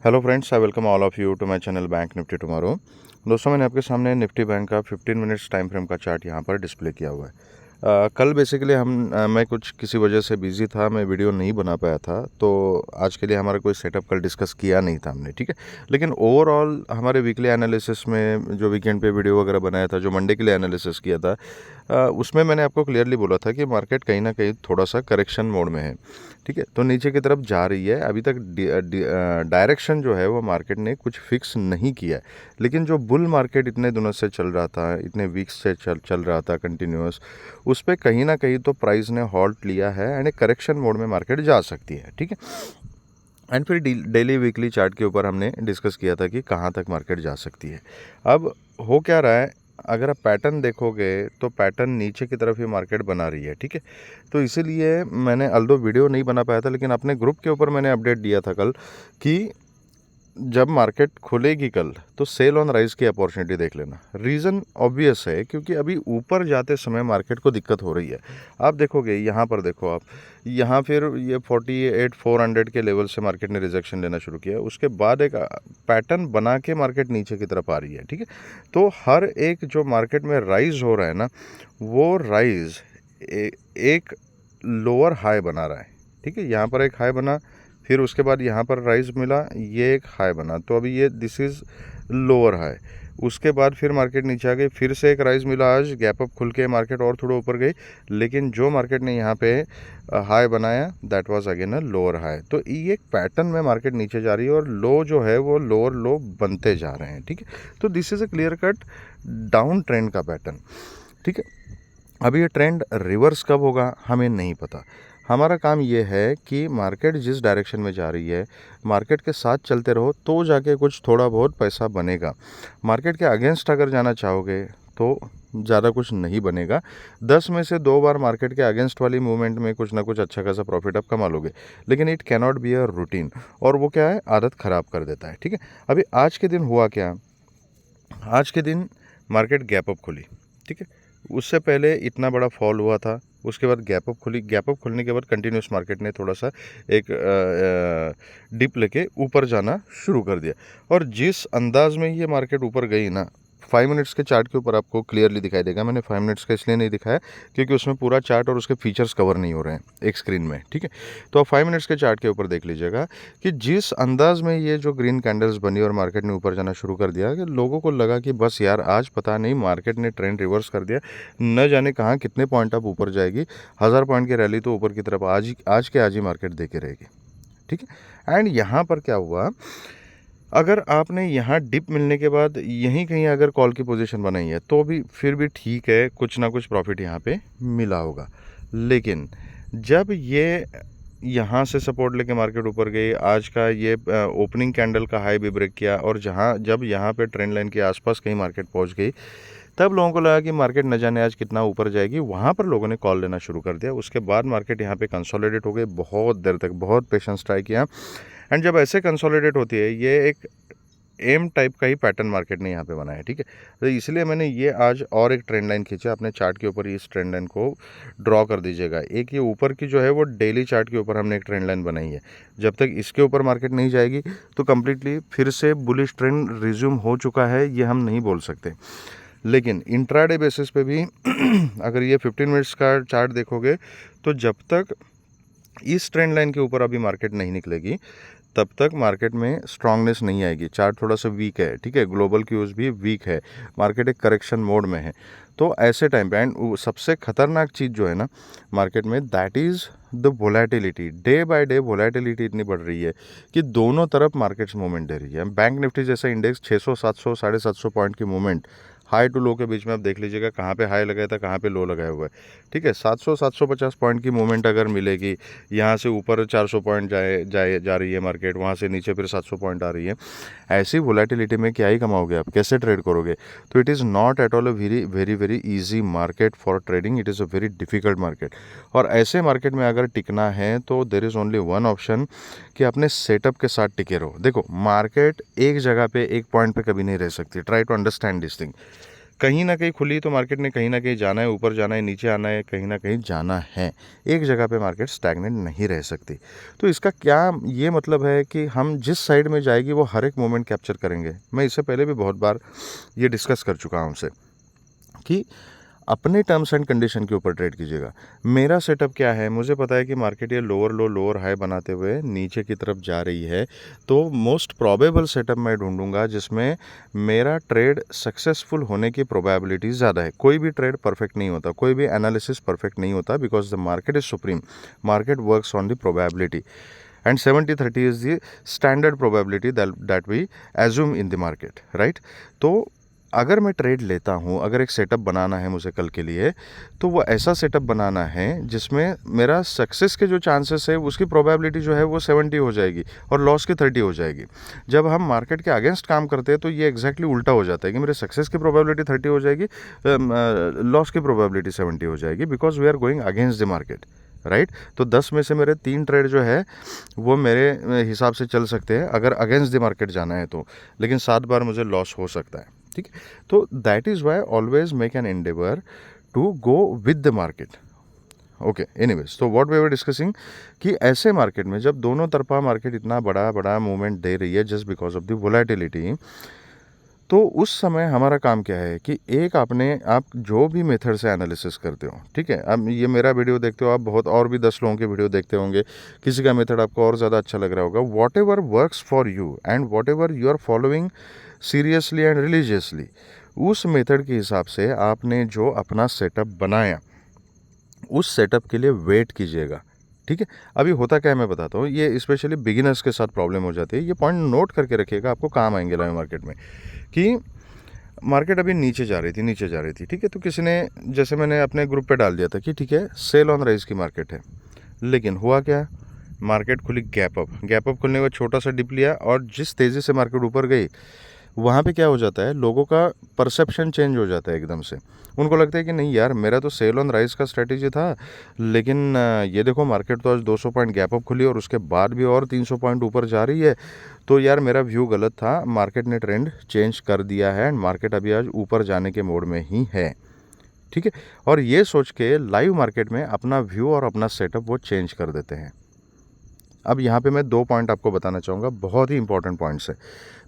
Hello friends, I welcome all of you to my channel bank Nifty tomorrow. दोस्तों, मैंने आपके सामने Nifty bank का 15 मिनट्स टाइम फ्रेम का चार्ट यहाँ पर डिस्प्ले किया हुआ है। कल बेसिकली मैं कुछ किसी वजह से बिज़ी था, मैं वीडियो नहीं बना पाया था, तो आज के लिए हमारा कोई सेटअप कल डिस्कस किया नहीं था हमने, ठीक है। लेकिन ओवरऑल हमारे वीकली एनालिसिस में जो वीकेंड पे वीडियो वगैरह बनाया था, जो मंडे के लिए एनालिसिस किया था, उसमें मैंने आपको क्लियरली बोला था कि मार्केट कहीं ना कहीं थोड़ा सा करेक्शन मोड में है, ठीक है। तो नीचे की तरफ जा रही है। अभी तक डायरेक्शन जो है वो मार्केट ने कुछ फिक्स नहीं किया है, लेकिन जो बुल मार्केट इतने दिनों से चल रहा था, इतने वीक्स से चल रहा था कंटिन्यूस, उस पर कहीं ना कहीं तो प्राइस ने हॉल्ट लिया है एंड करेक्शन मोड में मार्केट जा सकती है, ठीक है। एंड फिर डेली वीकली चार्ट के ऊपर हमने डिस्कस किया था कि कहाँ तक मार्केट जा सकती है। अब हो क्या रहा है, अगर आप पैटर्न देखोगे तो पैटर्न नीचे की तरफ ही मार्केट बना रही है, ठीक है। तो इसीलिए मैंने अल्दो वीडियो नहीं बना पाया था, लेकिन अपने ग्रुप के ऊपर मैंने अपडेट दिया था कल कि जब मार्केट खुलेगी कल तो सेल ऑन राइज की अपॉर्चुनिटी देख लेना। रीज़न ऑब्वियस है, क्योंकि अभी ऊपर जाते समय मार्केट को दिक्कत हो रही है। आप देखोगे यहाँ पर, देखो आप यहाँ फिर ये 48,400 के लेवल से मार्केट ने रिजेक्शन लेना शुरू किया। उसके बाद एक पैटर्न बना के मार्केट नीचे की तरफ आ रही है, ठीक है। तो हर एक जो मार्केट में राइज हो रहा है ना, वो राइज एक लोअर हाई बना रहा है, ठीक है। यहाँ पर एक हाई बना, फिर उसके बाद यहाँ पर राइज मिला, ये एक हाई बना, तो अभी ये दिस इज़ लोअर हाई। उसके बाद फिर मार्केट नीचे आ गई, फिर से एक राइज मिला, आज गैप अप खुल के मार्केट और थोड़ा ऊपर गई, लेकिन जो मार्केट ने यहाँ पे हाई बनाया that was again a lower high. तो ये एक पैटर्न में मार्केट नीचे जा रही है और लो जो है वो लोअर लो बनते जा रहे हैं, ठीक है। तो this is a clear cut down trend का पैटर्न, ठीक है। अभी ये ट्रेंड रिवर्स कब होगा हमें नहीं पता। हमारा काम ये है कि मार्केट जिस डायरेक्शन में जा रही है, मार्केट के साथ चलते रहो तो जाके कुछ थोड़ा बहुत पैसा बनेगा। मार्केट के अगेंस्ट अगर जाना चाहोगे तो ज़्यादा कुछ नहीं बनेगा। 10 में से 2 बार मार्केट के अगेंस्ट वाली मूवमेंट में कुछ ना कुछ अच्छा खासा प्रॉफिट आप कमा लोगे, लेकिन it cannot be a routine, और वो क्या है, आदत ख़राब कर देता है, ठीक है। अभी आज के दिन हुआ क्या, आज के दिन मार्केट गैप अप खुली, ठीक है। उससे पहले इतना बड़ा फॉल हुआ था, उसके बाद गैप अप खुली। गैप अप खुलने के बाद कंटिन्यूस मार्केट ने थोड़ा सा एक डिप लेके ऊपर जाना शुरू कर दिया, और जिस अंदाज में ये मार्केट ऊपर गई ना, 5 मिनट्स के चार्ट के ऊपर आपको क्लियरली दिखाई देगा। मैंने 5 मिनट्स का इसलिए नहीं दिखाया क्योंकि उसमें पूरा चार्ट और उसके फीचर्स कवर नहीं हो रहे हैं एक स्क्रीन में, ठीक है। तो आप 5 मिनट्स के चार्ट के ऊपर देख लीजिएगा कि जिस अंदाज में ये जो ग्रीन कैंडल्स बनी और मार्केट ने ऊपर जाना शुरू कर दिया, कि लोगों को लगा कि बस यार आज पता नहीं मार्केट ने ट्रेंड रिवर्स कर दिया, न जाने कहाँ कितने पॉइंट अब ऊपर जाएगी। 1000 पॉइंट की रैली तो ऊपर की तरफ आज ही मार्केट देके रहेगी, ठीक है। एंड यहाँ पर क्या हुआ, अगर आपने यहाँ डिप मिलने के बाद यहीं कहीं अगर कॉल की पोजीशन बनाई है तो भी फिर भी ठीक है, कुछ ना कुछ प्रॉफिट यहाँ पे मिला होगा। लेकिन जब ये यहाँ से सपोर्ट लेके मार्केट ऊपर गई, आज का ये ओपनिंग कैंडल का हाई भी ब्रेक किया, और जब यहाँ पे ट्रेंड लाइन के आसपास कहीं मार्केट पहुँच गई, तब लोगों को लगा कि मार्केट न जाने आज कितना ऊपर जाएगी। वहाँ पर लोगों ने कॉल लेना शुरू कर दिया। उसके बाद मार्केट यहाँ पे कंसोलिडेट हो गई, बहुत देर तक बहुत पेशेंस ट्राई किया, एंड जब ऐसे कंसोलिडेट होती है, ये एक एम टाइप का ही पैटर्न मार्केट ने यहाँ पे बनाया, ठीक है। तो इसलिए मैंने ये आज और एक ट्रेंड लाइन खींचा अपने चार्ट के ऊपर। इस ट्रेंड लाइन को ड्रॉ कर दीजिएगा। एक ये ऊपर की जो है वो डेली चार्ट के ऊपर हमने एक ट्रेंड लाइन बनाई है। जब तक इसके ऊपर मार्केट नहीं जाएगी तो कम्प्लीटली फिर से बुलिश ट्रेंड रिज्यूम हो चुका है, ये हम नहीं बोल सकते। लेकिन इंट्राडे बेसिस पे भी अगर ये 15 मिनट्स का चार्ट देखोगे तो जब तक इस ट्रेंड लाइन के ऊपर अभी मार्केट नहीं निकलेगी तब तक मार्केट में स्ट्रांगनेस नहीं आएगी। चार्ट थोड़ा सा वीक है, ठीक है, ग्लोबल क्यूज भी वीक है, मार्केट एक करेक्शन मोड में है। तो ऐसे टाइम पे एंड सबसे खतरनाक चीज़ जो है ना मार्केट में, that is the volatility. Day by day volatility इतनी बढ़ रही है कि दोनों तरफ मार्केट्स मूवमेंट दे रही है। बैंक निफ्टी जैसा इंडेक्स 600 700 750 पॉइंट की मूवमेंट हाई टू लो के बीच में आप देख लीजिएगा कहाँ पे हाई लगाया था, कहाँ पे लो लगाया हुआ है, ठीक है। 700 750 पॉइंट की मूवमेंट अगर मिलेगी, यहाँ से ऊपर 400 पॉइंट जा रही है मार्केट, वहाँ से नीचे फिर 700 पॉइंट आ रही है, ऐसी वोलेटिलिटी में क्या ही कमाओगे आप, कैसे ट्रेड करोगे। तो it is not at all a very very very easy market for trading, it is a very difficult market. और ऐसे मार्केट में अगर टिकना है तो there is only one option कि अपने सेटअप के साथ टिके रहो। देखो, मार्केट एक जगह पे एक पॉइंट पे कभी नहीं रह सकती। Try to understand this thing. कहीं ना कहीं खुली तो मार्केट ने कहीं ना कहीं जाना है, ऊपर जाना है, नीचे आना है, कहीं ना कहीं जाना है। एक जगह पे मार्केट स्टैग्नेंट नहीं रह सकती। तो इसका क्या ये मतलब है कि हम जिस साइड में जाएगी वो हर एक मोमेंट कैप्चर करेंगे। मैं इससे पहले भी बहुत बार ये डिस्कस कर चुका हूँ उनसे कि अपने टर्म्स एंड कंडीशन के ऊपर ट्रेड कीजिएगा। मेरा सेटअप क्या है, मुझे पता है कि मार्केट ये लोअर लो लोअर हाई बनाते हुए नीचे की तरफ जा रही है, तो मोस्ट प्रोबेबल सेटअप मैं ढूंढूंगा जिसमें मेरा ट्रेड सक्सेसफुल होने की प्रोबेबिलिटी ज़्यादा है। कोई भी ट्रेड परफेक्ट नहीं होता, कोई भी एनालिसिस परफेक्ट नहीं होता, because the market is supreme. Market works on the probability and 70-30 is the standard probability that we assume in the market, right? तो अगर मैं ट्रेड लेता हूँ, अगर एक सेटअप बनाना है मुझे कल के लिए, तो वो ऐसा सेटअप बनाना है जिसमें मेरा सक्सेस के जो चांसेस है उसकी प्रोबेबिलिटी जो है वो 70 हो जाएगी और लॉस की 30 हो जाएगी। जब हम मार्केट के अगेंस्ट काम करते हैं तो ये एग्जैक्टली उल्टा हो जाता है कि मेरे सक्सेस की प्रोबेबिलिटी 30 हो जाएगी, लॉस की प्रोबेबिलिटी 70 हो जाएगी, because we are going against the market, right? तो 10 में से मेरे 3 ट्रेड जो है वो मेरे हिसाब से चल सकते हैं अगर अगेंस्ट द मार्केट जाना है तो, लेकिन 7 बार मुझे लॉस हो सकता है, ठीक है? तो that is why always make an endeavour to go with the market. Okay, anyways, तो व्हाट वी वर डिस्कसिंग कि ऐसे मार्केट में जब दोनों तरफा मार्केट इतना बड़ा बड़ा मूवमेंट दे रही है just because of the volatility, तो उस समय हमारा काम क्या है कि एक आप जो भी मेथड से एनालिसिस करते हो, ठीक है, अब ये मेरा वीडियो देखते हो आप, बहुत और भी 10 लोगों के वीडियो देखते होंगे, किसी का मेथड आपको और ज़्यादा अच्छा लग रहा होगा। Whatever works for you and whatever you are following seriously and religiously, उस मेथड के हिसाब से आपने जो अपना सेटअप बनाया उस सेटअप के लिए वेट कीजिएगा, ठीक है? अभी होता क्या है मैं बताता हूँ, ये स्पेशली बिगिनर्स के साथ प्रॉब्लम हो जाती है। ये पॉइंट नोट करके रखिएगा, आपको काम आएंगे लाइव मार्केट में। कि मार्केट अभी नीचे जा रही थी, ठीक है, तो किसी ने, जैसे मैंने अपने ग्रुप पे डाल दिया था कि ठीक है सेल ऑन राइज की मार्केट है, लेकिन हुआ क्या, मार्केट खुली गैप अप खुलने के बाद छोटा सा डिप लिया और जिस तेज़ी से मार्केट ऊपर गई वहाँ पे क्या हो जाता है, लोगों का परसेप्शन चेंज हो जाता है एकदम से। उनको लगता है कि नहीं यार, मेरा तो सेल ऑन राइज का स्ट्रेटेजी था, लेकिन ये देखो मार्केट तो आज 200 पॉइंट गैप अप खुली और उसके बाद भी और 300 पॉइंट ऊपर जा रही है, तो यार मेरा व्यू गलत था, मार्केट ने ट्रेंड चेंज कर दिया है एंड मार्केट अभी आज ऊपर जाने के मोड में ही है, ठीक है? और ये सोच के लाइव मार्केट में अपना व्यू और अपना सेटअप वो चेंज कर देते हैं। अब यहाँ पे मैं 2 पॉइंट आपको बताना चाहूँगा, बहुत ही इंपॉर्टेंट पॉइंट्स है।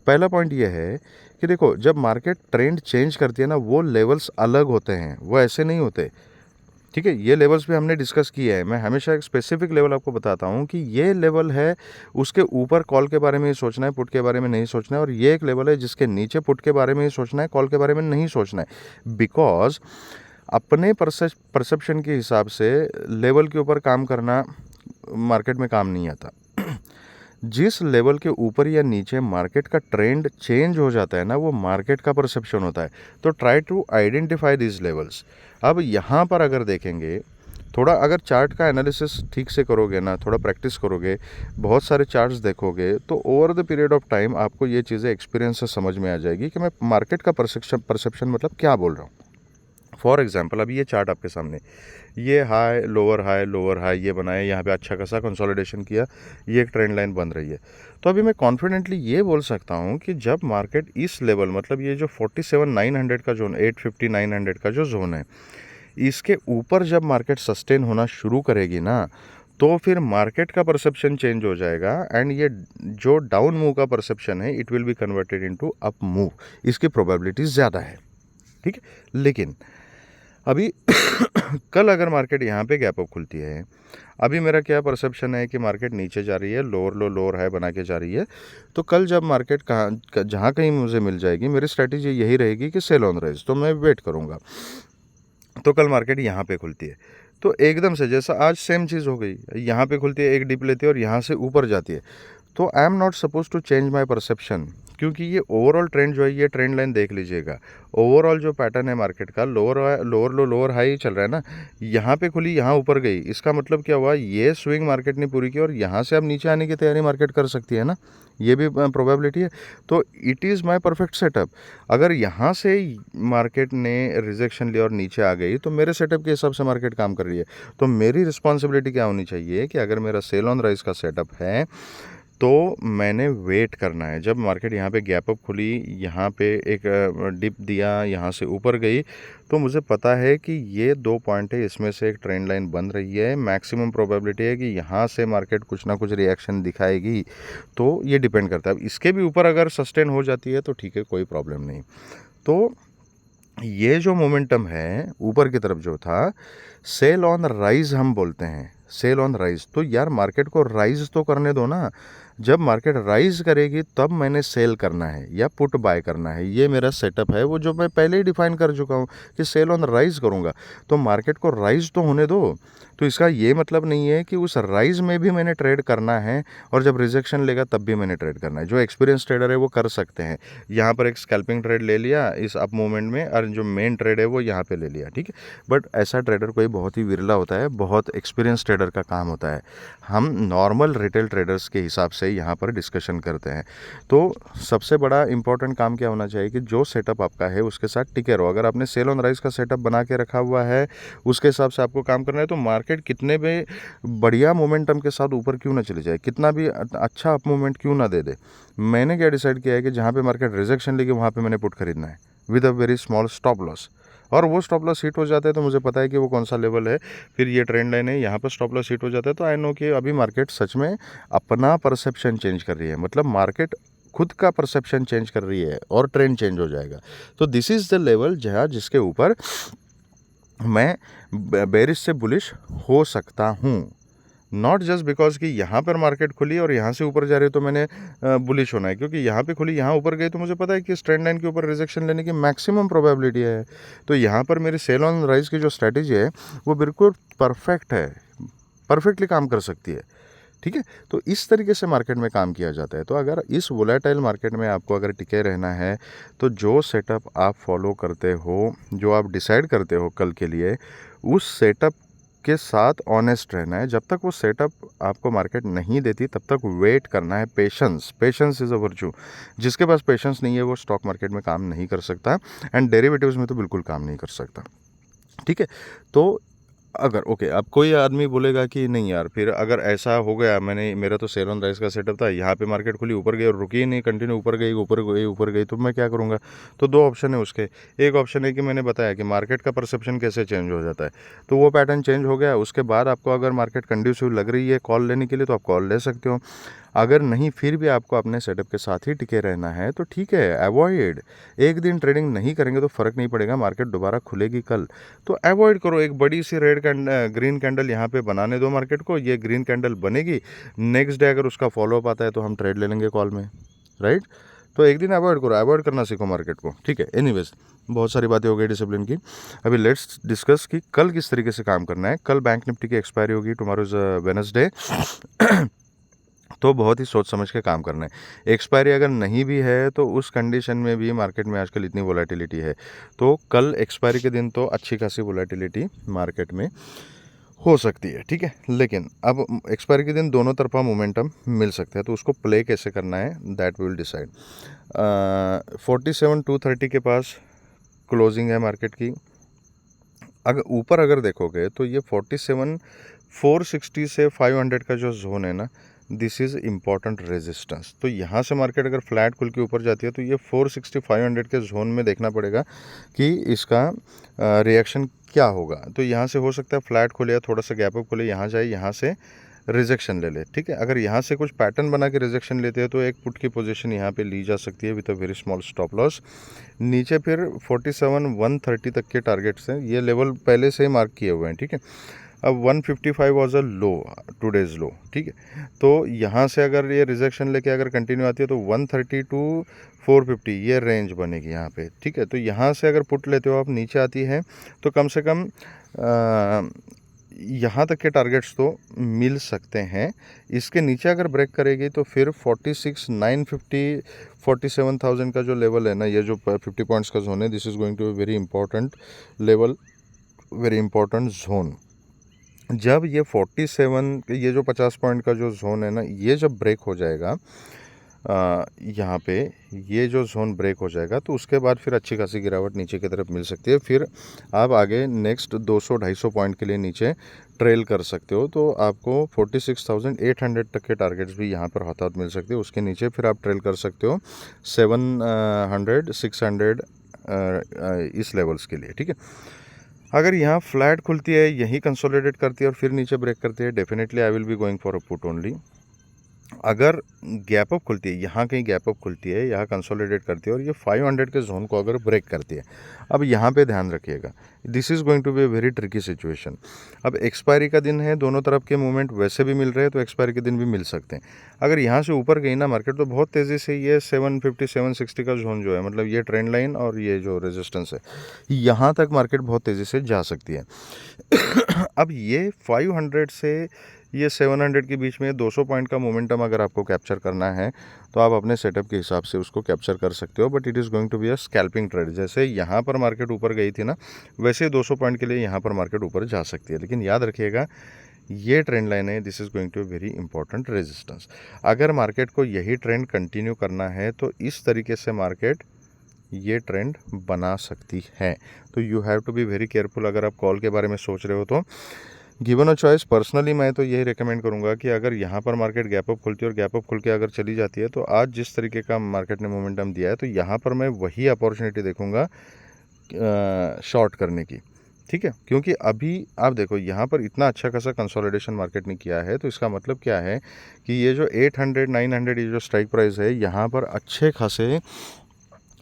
पहला पॉइंट ये है कि देखो, जब मार्केट ट्रेंड चेंज करती है ना, वो लेवल्स अलग होते हैं, वो ऐसे नहीं होते, ठीक है? ये लेवल्स भी हमने डिस्कस किया है। मैं हमेशा एक स्पेसिफिक लेवल आपको बताता हूँ कि ये लेवल है, उसके ऊपर कॉल के बारे में ही सोचना है, पुट के बारे में नहीं सोचना है, और ये एक लेवल है जिसके नीचे पुट के बारे में ही सोचना है, कॉल के बारे में नहीं सोचना है। बिकॉज अपने परसेप्शन के हिसाब से लेवल के ऊपर काम करना मार्केट में काम नहीं आता। जिस लेवल के ऊपर या नीचे मार्केट का ट्रेंड चेंज हो जाता है ना, वो मार्केट का परसेप्शन होता है। तो try to identify this levels. अब यहाँ पर अगर देखेंगे, थोड़ा अगर चार्ट का एनालिसिस ठीक से करोगे ना, थोड़ा प्रैक्टिस करोगे, बहुत सारे चार्ट्स देखोगे, तो over the period of time आपको ये चीज़ें एक्सपीरियंस से समझ में आ जाएगी कि मैं मार्केट का परसेप्शन मतलब क्या बोल रहा हूँ। फॉर एग्जाम्पल, अभी ये चार्ट आपके सामने, ये हाई लोअर हाई ये बनाया, यहाँ पे अच्छा खासा कंसोलिडेशन किया, ये एक ट्रेंड लाइन बन रही है। तो अभी मैं कॉन्फिडेंटली ये बोल सकता हूँ कि जब मार्केट इस लेवल, मतलब ये जो 47,900 का जोन, 850-900 का जो जोन है, इसके ऊपर जब मार्केट सस्टेन होना शुरू करेगी ना, तो फिर मार्केट का परसेप्शन चेंज हो जाएगा एंड ये जो डाउन मूव का परसेप्शन है, it will be converted into up move. इसकी प्रोबेबिलिटी ज़्यादा है, ठीक है? लेकिन अभी कल अगर मार्केट यहाँ पे गैप अप खुलती है, अभी मेरा क्या परसेप्शन है कि मार्केट नीचे जा रही है, लोअर लो लोअर हाई बना के जा रही है, तो कल जब मार्केट कहाँ जहाँ कहीं मुझे मिल जाएगी, मेरी स्ट्रैटेजी यही रहेगी कि सेल ऑन राइज, तो मैं वेट करूँगा। तो कल मार्केट यहाँ पे खुलती है, तो एकदम से जैसा आज सेम चीज़ हो गई, यहाँ पे खुलती है, एक डिप लेती है और यहाँ से ऊपर जाती है, तो I am not suppose to change my perception, क्योंकि ये ओवरऑल ट्रेंड जो है, ये ट्रेंड लाइन देख लीजिएगा, ओवरऑल जो पैटर्न है मार्केट का, लोअर लो लोअर हाई चल रहा है ना, यहाँ पे खुली, यहाँ ऊपर गई, इसका मतलब क्या हुआ, ये स्विंग मार्केट ने पूरी की और यहाँ से अब नीचे आने की तैयारी मार्केट कर सकती है ना, ये भी प्रोबेबिलिटी है। तो it is my perfect setup. अगर यहाँ से मार्केट ने रिजेक्शन लिया और नीचे आ गई, तो मेरे सेटअप के हिसाब से मार्केट काम कर रही है। तो मेरी रिस्पॉन्सिबिलिटी क्या होनी चाहिए कि अगर मेरा सेल ऑन राइज का सेटअप है, तो मैंने वेट करना है। जब मार्केट यहाँ पे गैप अप खुली, यहाँ पे एक डिप दिया, यहाँ से ऊपर गई, तो मुझे पता है कि ये 2 पॉइंट है, इसमें से एक ट्रेंड लाइन बन रही है। मैक्सिमम प्रोबेबिलिटी है कि यहाँ से मार्केट कुछ ना कुछ रिएक्शन दिखाएगी। तो ये डिपेंड करता है। अब इसके भी ऊपर अगर सस्टेन हो जाती है तो ठीक है, कोई प्रॉब्लम नहीं। तो ये जो मोमेंटम है ऊपर की तरफ जो था, सेल ऑन राइज हम बोलते हैं, सेल ऑन राइज। तो यार मार्केट को राइज तो करने दो ना। जब मार्केट राइज करेगी तब मैंने सेल करना है या पुट बाय करना है। ये मेरा सेटअप है, वो जो मैं पहले ही डिफाइन कर चुका हूँ कि सेल ऑन राइज करूँगा। तो मार्केट को राइज तो होने दो। तो इसका ये मतलब नहीं है कि उस राइज में भी मैंने ट्रेड करना है और जब रिजेक्शन लेगा तब भी मैंने ट्रेड करना है। जो एक्सपीरियंस ट्रेडर है वो कर सकते हैं। यहाँ पर एक स्कैल्पिंग ट्रेड ले लिया इस अप मूवमेंट में, और जो मेन ट्रेड है वो यहाँ पे ले लिया, ठीक है। बट ऐसा ट्रेडर कोई बहुत ही विरला होता है, बहुत एक्सपीरियंस ट्रेडर का काम होता है। हम नॉर्मल रिटेल ट्रेडर्स के हिसाब से यहाँ पर डिस्कशन करते हैं। तो सबसे बड़ा इंपॉर्टेंट काम क्या होना चाहिए कि जो सेटअप आपका है उसके साथ टिके रहो। अगर आपने सेल ऑन राइज का सेटअप बना के रखा हुआ है, उसके हिसाब से आपको काम करना है, तो मार्केट कितने भी बढ़िया मोमेंटम के साथ ऊपर क्यों ना चले जाए, कितना भी अच्छा अप मूवमेंट क्यों ना दे दे, मैंने क्या डिसाइड किया है कि जहाँ पे मार्केट रिजेक्शन लेगी वहाँ पे मैंने पुट खरीदना है with a very small stop loss. और वो स्टॉप लॉस हिट हो जाता है तो मुझे पता है कि वो कौन सा लेवल है, फिर ये ट्रेंड लाइन है, यहाँ पर स्टॉप लॉस हिट हो जाता है तो आई नो कि अभी मार्केट सच में अपना परसेप्शन चेंज कर रही है। मतलब मार्केट खुद का परसेप्शन चेंज कर रही है और ट्रेंड चेंज हो जाएगा। तो दिस इज़ द लेवल जहाँ जिसके ऊपर मैं बेरिश से बुलिश हो सकता हूँ। नॉट जस्ट बिकॉज कि यहाँ पर मार्केट खुली और यहाँ से ऊपर जा रही है तो मैंने बुलिश होना है, क्योंकि यहाँ पे खुली यहाँ ऊपर गई तो मुझे पता है कि इस ट्रेंड लाइन के ऊपर रिजेक्शन लेने की मैक्सिमम प्रोबेबिलिटी है। तो यहाँ पर मेरी सेल ऑन राइज की जो स्ट्रैटेजी है वो बिल्कुल परफेक्ट है, परफेक्टली काम कर सकती है, ठीक है। तो इस तरीके से मार्केट में काम किया जाता है। तो अगर इस वोलेटाइल मार्केट में आपको अगर टिके रहना है तो जो सेटअप आप फॉलो करते हो, जो आप डिसाइड करते हो कल के लिए, उस सेटअप के साथ ऑनेस्ट रहना है। जब तक वो सेटअप आपको मार्केट नहीं देती तब तक वेट करना है। Patience is a virtue. जिसके पास पेशेंस नहीं है वो स्टॉक मार्केट में काम नहीं कर सकता, एंड डेरिवेटिव्स में तो बिल्कुल काम नहीं कर सकता, ठीक है। तो अगर ओके अब कोई आदमी बोलेगा कि नहीं यार, फिर अगर ऐसा हो गया, मेरा तो सेल ऑन राइज का सेटअप था, यहाँ पे मार्केट खुली ऊपर गई और रुकी ही नहीं, कंटिन्यू ऊपर गई ऊपर गई ऊपर गई, तो मैं क्या करूँगा। तो 2 ऑप्शन है उसके। एक ऑप्शन है कि मैंने बताया कि मार्केट का परसेप्शन कैसे चेंज हो जाता है, तो वो पैटर्न चेंज हो गया। उसके बाद आपको अगर मार्केट कंड्यूसिव लग रही है कॉल लेने के लिए तो आप कॉल ले सकते हो। अगर नहीं फिर भी आपको अपने सेटअप के साथ ही टिके रहना है तो ठीक है, अवॉइड। एक दिन ट्रेडिंग नहीं करेंगे तो फ़र्क नहीं पड़ेगा, मार्केट दोबारा खुलेगी कल, तो अवॉइड करो। एक बड़ी सी ग्रीन कैंडल यहाँ पे बनाने दो मार्केट को, ये ग्रीन कैंडल बनेगी, नेक्स्ट डे अगर उसका फॉलोअप आता है तो हम ट्रेड ले लेंगे कॉल में, राइट। तो एक दिन अवॉइड करो, अवॉइड करना सीखो मार्केट को, ठीक है। एनीवेज बहुत सारी बातें हो गई डिसिप्लिन की। अभी लेट्स डिस्कस कि कल किस तरीके से काम करना है। कल बैंक निफ्टी की एक्सपायरी होगी, टुमारो इज़ वेडनेसडे तो बहुत ही सोच समझ के काम करना है। एक्सपायरी अगर नहीं भी है तो उस कंडीशन में भी मार्केट में आजकल इतनी वोलेटिलिटी है, तो कल एक्सपायरी के दिन तो अच्छी खासी वोलेटिलिटी मार्केट में हो सकती है, ठीक है। लेकिन अब एक्सपायरी के दिन दोनों तरफा मोमेंटम मिल सकता है, तो उसको प्ले कैसे करना है दैट विल डिसाइड। 47,230 के पास क्लोजिंग है मार्केट की। अगर देखोगे तो ये 47,460 से 500 का जो जोन है ना, दिस इज़ इम्पॉर्टेंट रेजिस्टेंस। तो यहाँ से मार्केट अगर फ्लैट खुल के ऊपर जाती है तो ये 460 500 के जोन में देखना पड़ेगा कि इसका रिएक्शन क्या होगा। तो यहाँ से हो सकता है फ्लैट खुले या थोड़ा सा गैप अप खुले, यहाँ जाए, यहाँ से रिजेक्शन ले ले, ठीक है। अगर यहाँ से कुछ पैटर्न बना के रिजेक्शन लेते हैं तो एक पुट की पोजीशन यहाँ पे ली जा सकती है with a very small stop loss. नीचे फिर 47,130 तक के टारगेट्स हैं, ये लेवल पहले से ही मार्क किए हुए हैं, ठीक है। अब 155 वॉज अ लो, टूडेज लो, ठीक है। तो यहाँ से अगर ये रिजेक्शन लेके अगर कंटिन्यू आती है तो 130 टू 450 ये रेंज बनेगी यहाँ पे, ठीक है। तो यहाँ से अगर पुट लेते हो आप, नीचे आती है तो कम से कम यहाँ तक के टारगेट्स तो मिल सकते हैं। इसके नीचे अगर ब्रेक करेगी तो फिर 46,950 47,000 का जो लेवल है ना, ये जो 50 पॉइंट्स का जोन है, this is going to be very important level, very important zone. जब ये 47 ये जो 50 पॉइंट का जो जोन है ना, ये जब ब्रेक हो जाएगा यहाँ पे ये जो जोन ब्रेक हो जाएगा तो उसके बाद फिर अच्छी खासी गिरावट नीचे की तरफ मिल सकती है। फिर आप आगे नेक्स्ट 200-250 पॉइंट के लिए नीचे ट्रेल कर सकते हो, तो आपको 46,800 तक के टारगेट्स भी यहाँ पर हताहत मिल सकते हैं। उसके नीचे फिर आप ट्रेल कर सकते हो 700 600 इस लेवल्स के लिए, ठीक है। अगर यहाँ फ्लैट खुलती है, यही कंसोलिडेट करती है और फिर नीचे ब्रेक करती है, definitely I will be going for a put only. अगर गैप अप खुलती है, यहाँ कहीं गैप अप खुलती है, यहाँ कंसोलिडेट करती है और ये 500 के जोन को अगर ब्रेक करती है, अब यहाँ पे ध्यान रखिएगा, this is going to be a very tricky situation. अब एक्सपायरी का दिन है, दोनों तरफ के मूवमेंट वैसे भी मिल रहे हैं तो एक्सपायरी के दिन भी मिल सकते हैं। अगर यहाँ से ऊपर गई ना मार्केट तो बहुत तेज़ी से ये 750-760 का जोन जो है, मतलब ये ट्रेंड लाइन और ये जो रेजिस्टेंस है, यहाँ तक मार्केट बहुत तेज़ी से जा सकती है। अब ये 500 से ये 700 के बीच में 200 पॉइंट का मोमेंटम अगर आपको कैप्चर करना है तो आप अपने सेटअप के हिसाब से उसको कैप्चर कर सकते हो, but it is going to be a scalping trade. जैसे यहाँ पर मार्केट ऊपर गई थी ना, वैसे 200 पॉइंट के लिए यहाँ पर मार्केट ऊपर जा सकती है। लेकिन याद रखिएगा, ये ट्रेंड लाइन है, this is going to very important resistance. अगर मार्केट को यही ट्रेंड कंटिन्यू करना है तो इस तरीके से मार्केट ये ट्रेंड बना सकती है। तो you have to be very careful. अगर आप कॉल के बारे में सोच रहे हो तो गिवन अ चॉइस, पर्सनली मैं तो यही रिकमेंड करूंगा कि अगर यहाँ पर मार्केट गैप अप खुलती है और गैप अप खुल के अगर चली जाती है, तो आज जिस तरीके का मार्केट ने मोमेंटम दिया है तो यहाँ पर मैं वही अपॉर्चुनिटी देखूंगा शॉर्ट करने की, ठीक है। क्योंकि अभी आप देखो यहाँ पर इतना अच्छा खासा कंसोलिडेशन मार्केट ने किया है, तो इसका मतलब क्या है कि ये जो 800-900 ये जो स्ट्राइक प्राइस है, यहाँ पर अच्छे खासे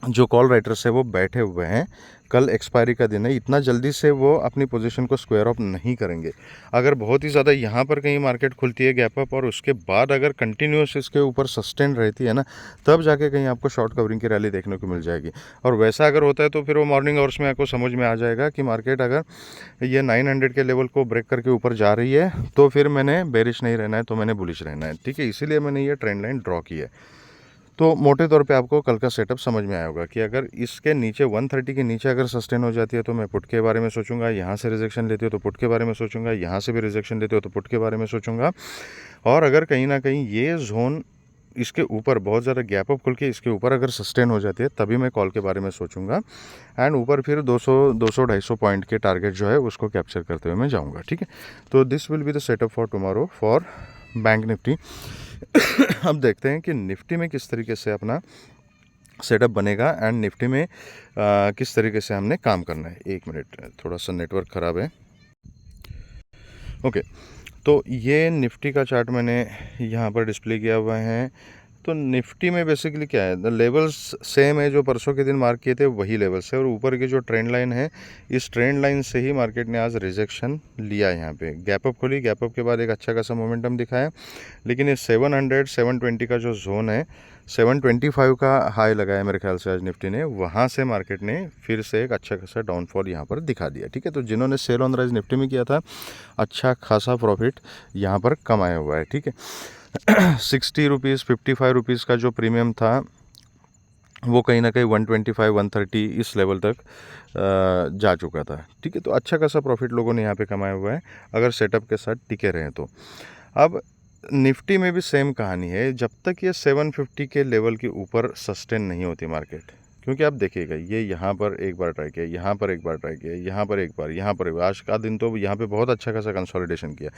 जो कॉल राइटर्स है वो बैठे हुए हैं। कल एक्सपायरी का दिन है, इतना जल्दी से वो अपनी पोजीशन को स्क्वायर ऑफ नहीं करेंगे। अगर बहुत ही ज़्यादा यहाँ पर कहीं मार्केट खुलती है गैप अप और उसके बाद अगर कंटिन्यूस इसके ऊपर सस्टेन रहती है ना, तब जाके कहीं आपको शॉर्ट कवरिंग की रैली देखने को मिल जाएगी। और वैसा अगर होता है तो फिर वो मॉर्निंग आवर्स में आपको समझ में आ जाएगा कि मार्केट अगर ये 900 के लेवल को ब्रेक करके ऊपर जा रही है तो फिर मैंने बेरिश नहीं रहना है, तो मैंने बुलिश रहना है, ठीक है। इसीलिए मैंने ये ट्रेंड लाइन ड्रॉ की है। तो मोटे तौर पे आपको कल का सेटअप समझ में आया होगा कि अगर इसके नीचे 130 के नीचे अगर सस्टेन हो जाती है तो मैं पुट के बारे में सोचूंगा, यहाँ से रिजेक्शन लेती हो तो पुट के बारे में सोचूंगा, यहाँ से भी रिजेक्शन लेते हो तो पुट के बारे में सोचूंगा। और अगर कहीं ना कहीं ये जोन इसके ऊपर बहुत ज़्यादा गैप अप खुल के इसके ऊपर अगर सस्टेन हो जाती है तभी मैं कॉल के बारे में सोचूंगा, एंड ऊपर फिर 200-250 पॉइंट के टारगेट जो है उसको कैप्चर करते हुए मैं जाऊँगा, ठीक है। तो this will be the setup for tomorrow for bank Nifty. अब देखते हैं कि निफ्टी में किस तरीके से अपना सेटअप बनेगा एंड निफ्टी में किस तरीके से हमने काम करना है। एक मिनट, थोड़ा सा नेटवर्क ख़राब है। ओके, तो ये निफ्टी का चार्ट मैंने यहाँ पर डिस्प्ले किया हुआ है। तो निफ्टी में बेसिकली क्या है, द लेवल्स सेम है जो परसों के दिन मार्क किए थे, वही लेवल्स है। और ऊपर की जो ट्रेंड लाइन है, इस ट्रेंड लाइन से ही मार्केट ने आज रिजेक्शन लिया। यहाँ पे गैप अप खोली, गैप अप के बाद एक अच्छा खासा मोमेंटम दिखाया, लेकिन इस 700-720 का जो जोन है, 725 का हाई लगाया मेरे ख्याल से आज निफ्टी ने, वहाँ से मार्केट ने फिर से एक अच्छा खासा डाउनफॉल यहाँ पर दिखा दिया, ठीक है। तो जिन्होंने सेल ऑन राइज निफ्टी में किया था, अच्छा खासा प्रॉफिट यहाँ पर कमाया हुआ है, ठीक है। 60 रुपीज़ 55 रुपीज़ का जो प्रीमियम था वो कहीं ना कहीं 125-130 इस लेवल तक जा चुका था, ठीक है। तो अच्छा खासा प्रॉफिट लोगों ने यहाँ पे कमाया हुआ है अगर सेटअप के साथ टिके रहें तो। अब निफ्टी में भी सेम कहानी है, जब तक ये 750 के लेवल के ऊपर सस्टेन नहीं होती मार्केट, क्योंकि आप देखिएगा ये यहाँ पर एक बार ट्राई किया, यहाँ पर एक बार ट्राई किया, यहाँ पर एक बार, यहाँ पर आज का दिन तो यहाँ पे बहुत अच्छा खासा कंसोलिडेशन किया।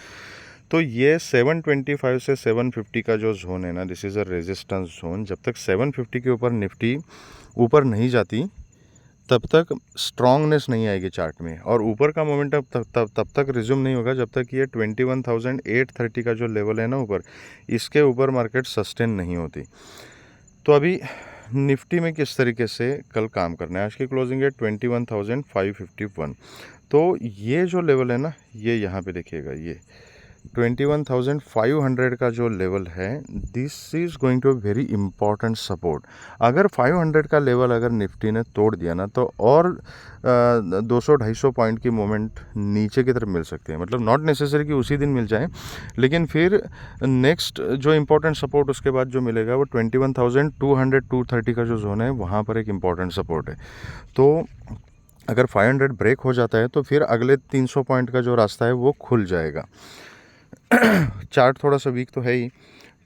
तो ये 725 से 750 का जो जोन है ना, this is a resistance zone. जब तक 750 के ऊपर निफ्टी ऊपर नहीं जाती तब तक स्ट्रांगनेस नहीं आएगी चार्ट में, और ऊपर का मोमेंटम तब तक रिज्यूम नहीं होगा जब तक ये 21,830 का जो लेवल है ना ऊपर, इसके ऊपर मार्केट सस्टेन नहीं होती। तो अभी निफ्टी में किस तरीके से कल काम करना है, आज की क्लोजिंग है 21,551। तो ये जो लेवल है ना, ये यहाँ पे देखिएगा, ये 21,500 का जो लेवल है, this is going to very important support. अगर 500 का लेवल अगर निफ्टी ने तोड़ दिया ना, तो और 200-250 पॉइंट की मूवमेंट नीचे की तरफ मिल सकती है। मतलब नॉट नेसेसरी कि उसी दिन मिल जाए, लेकिन फिर नेक्स्ट जो इंपॉर्टेंट सपोर्ट उसके बाद जो मिलेगा वो 21,200-230 का जो जोन है, वहाँ पर एक इम्पॉर्टेंट सपोर्ट है। तो अगर 500 ब्रेक हो जाता है तो फिर अगले 300 पॉइंट का जो रास्ता है वो खुल जाएगा। चार्ट थोड़ा सा वीक तो है ही,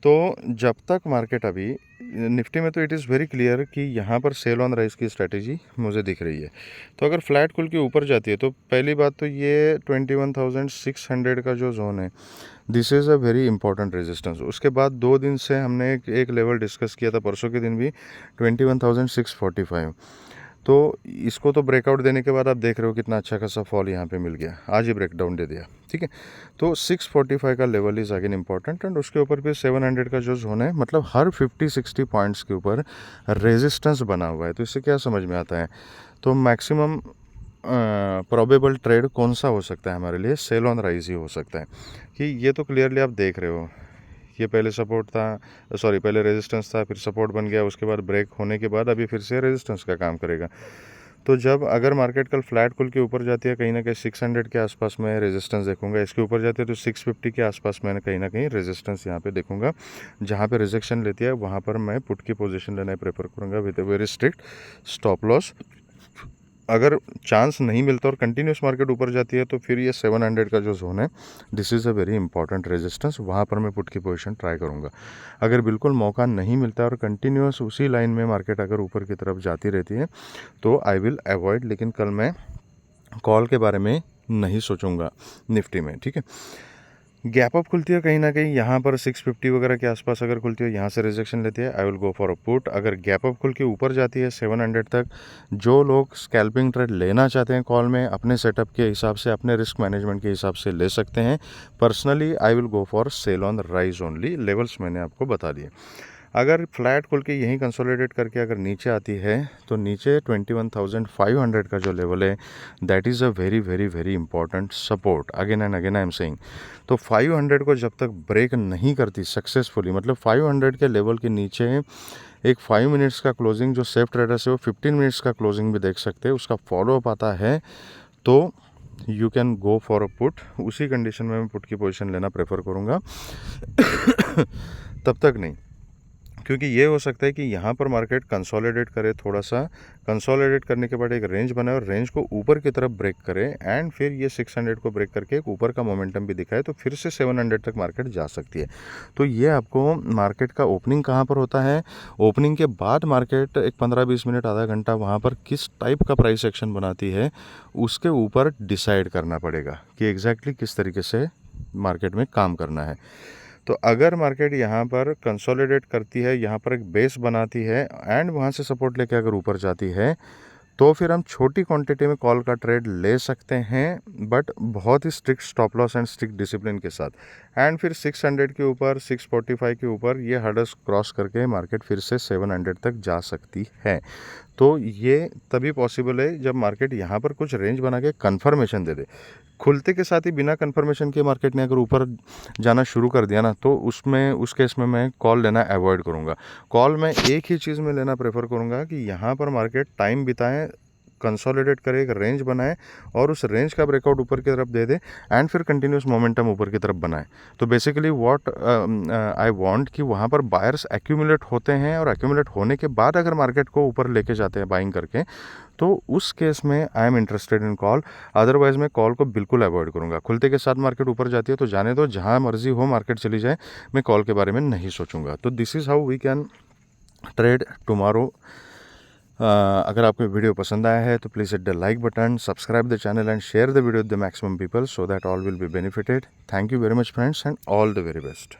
तो जब तक मार्केट अभी निफ्टी में तो इट इज़ वेरी क्लियर कि यहाँ पर सेल ऑन राइज की स्ट्रैटेजी मुझे दिख रही है। तो अगर फ्लैट खुल के ऊपर जाती है तो पहली बात तो ये 21,600 का जो जोन है, this is a very important resistance. उसके बाद 2 दिन से हमने एक लेवल डिस्कस किया था, परसों के दिन भी 21,645। तो इसको तो ब्रेकआउट देने के बाद आप देख रहे हो कितना अच्छा खासा फॉल यहाँ पे मिल गया, आज ही ब्रेकडाउन दे दिया, ठीक है। तो 645 का level is again important, and उसके ऊपर भी 700 का जो जोन है, मतलब हर 50-60 पॉइंट्स के ऊपर रेजिस्टेंस बना हुआ है। तो इससे क्या समझ में आता है, तो मैक्सिमम प्रोबेबल ट्रेड कौन सा हो सकता है हमारे लिए, सेल ऑन राइज ही हो सकता है। कि ये तो क्लियरली आप देख रहे हो, ये पहले सपोर्ट था, सॉरी पहले रेजिस्टेंस था, फिर सपोर्ट बन गया, उसके बाद ब्रेक होने के बाद अभी फिर से रेजिस्टेंस का काम करेगा। तो जब अगर मार्केट कल फ्लैट खुल के ऊपर जाती है, कहीं ना कहीं 600 के आसपास मैं रेजिस्टेंस देखूंगा, इसके ऊपर जाती है तो 650 के आसपास मैं कहीं ना कहीं रेजिस्टेंस यहाँ पे देखूंगा। जहाँ पे रिजेक्शन लेती है वहाँ पर मैं पुट की पोजीशन लेना प्रेफर करूँगा with a very strict stop loss. अगर चांस नहीं मिलता और कंटिन्यूस मार्केट ऊपर जाती है तो फिर ये 700 का जो जोन है, this is a very important resistance, वहाँ पर मैं पुट की पोजीशन ट्राई करूँगा। अगर बिल्कुल मौका नहीं मिलता और कंटिन्यूस उसी लाइन में मार्केट अगर ऊपर की तरफ जाती रहती है तो आई विल अवॉइड, लेकिन कल मैं कॉल के बारे में नहीं सोचूंगा निफ्टी में, ठीक है। गैप अप खुलती है कहीं ना कहीं यहाँ पर 650 वगैरह के आसपास अगर खुलती है, यहाँ से रिजेक्शन लेती है, I will go for a put. अगर गैप अप खुल के ऊपर जाती है 700 तक, जो लोग स्कैल्पिंग ट्रेड लेना चाहते हैं कॉल में, अपने सेटअप के हिसाब से, अपने रिस्क मैनेजमेंट के हिसाब से ले सकते हैं। Personally I will go for sale on rise only. Levels मैंने आपको बता दिए। अगर फ्लैट खुल के यहीं कंसोलिडेट करके अगर नीचे आती है तो नीचे 21,500 का जो लेवल है, that is a very very very important support. Again and again I am saying, तो 500 को जब तक ब्रेक नहीं करती सक्सेसफुली, मतलब 500 के लेवल के नीचे एक 5 मिनट्स का क्लोजिंग, जो सेफ ट्रेडर्स है वो 15 मिनट्स का क्लोजिंग भी देख सकते हैं, उसका फॉलोअप आता है तो you can go for a put. उसी कंडीशन में मैं पुट की पोजीशन लेना प्रेफर करूँगा तब तक नहीं, क्योंकि ये हो सकता है कि यहाँ पर मार्केट कंसोलिडेट करे, थोड़ा सा कंसोलिडेट करने के बाद एक रेंज बनाए और रेंज को ऊपर की तरफ ब्रेक करे, एंड फिर ये 600 को ब्रेक करके एक ऊपर का मोमेंटम भी दिखाए, तो फिर से 700 तक मार्केट जा सकती है। तो ये आपको मार्केट का ओपनिंग कहाँ पर होता है, ओपनिंग के बाद मार्केट एक 15-20 मिनट आधा घंटा वहाँ पर किस टाइप का प्राइस एक्शन बनाती है, उसके ऊपर डिसाइड करना पड़ेगा कि एग्जैक्टली किस तरीके से मार्केट में काम करना है। तो अगर मार्केट यहाँ पर कंसोलिडेट करती है, यहाँ पर एक बेस बनाती है एंड वहाँ से सपोर्ट लेके अगर ऊपर जाती है, तो फिर हम छोटी क्वांटिटी में कॉल का ट्रेड ले सकते हैं, बट बहुत ही strict stop loss and strict discipline के साथ। एंड फिर 600 के ऊपर, 645 के ऊपर ये हर्डल्स क्रॉस करके मार्केट फिर से 700 तक जा सकती है। तो ये तभी पॉसिबल है जब मार्केट यहाँ पर कुछ रेंज बना के कन्फर्मेशन दे दे। खुलते के साथ ही बिना कन्फर्मेशन के मार्केट ने अगर ऊपर जाना शुरू कर दिया ना, तो उस केस में मैं कॉल लेना अवॉइड करूँगा। कॉल मैं एक ही चीज़ में लेना प्रेफर करूँगा कि यहाँ पर मार्केट टाइम बिताएं, कंसोलिडेट करे, एक रेंज बनाए और उस रेंज का ब्रेकआउट ऊपर की तरफ दे दे, एंड फिर कंटिन्यूस मोमेंटम ऊपर की तरफ बनाए। तो बेसिकली व्हाट आई वांट कि वहाँ पर बायर्स एक्यूमुलेट होते हैं, और एक्यूमुलेट होने के बाद अगर मार्केट को ऊपर लेके जाते हैं बाइंग करके, तो उस केस में I am interested in call. Otherwise मैं कॉल को बिल्कुल अवॉइड करूँगा। खुलते के साथ मार्केट ऊपर जाती है तो जाने दो, जहाँ मर्जी हो मार्केट चली जाए, मैं कॉल के बारे में नहीं सोचूंगा। तो this is how we can trade tomorrow. अगर आपको वीडियो पसंद आया है तो please hit the like button, subscribe the channel and share the video with the maximum people, so that all will be benefited. Thank you very much friends, and all the very best.